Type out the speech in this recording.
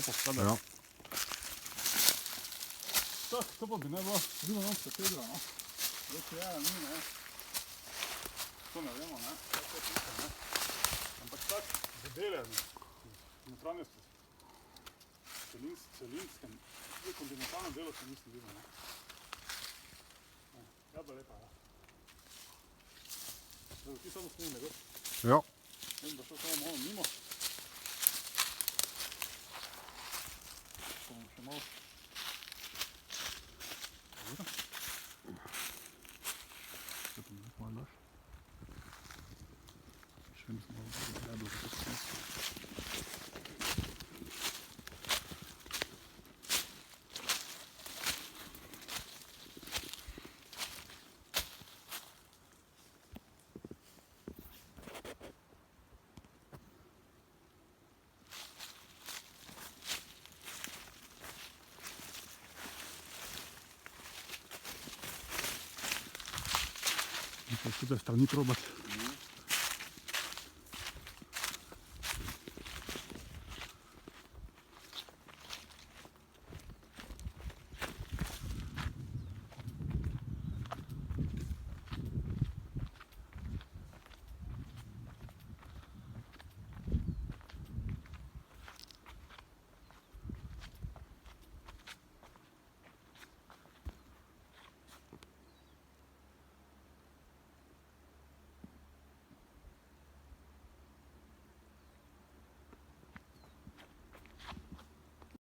Ja. Tako, to pa bi ne bilo zunanjska kedra, no. Zdaj, če je, ni, ne. To ne vemo, ne. Tako je tukaj, ne. Ampak tak zadele, notranjosti, celinskem, v kontinentalnem delu se nisem videl, ne. Ja, pa lepa, ja. Zdaj, ti samo snimili, gor. Ja. Vem, da šel samo malo mimo. Pa bom še malo. Dobro. Kaj pa mi lahko malo daš? Še nisem malo gledal, kako se smisli. Tukaj strani probati.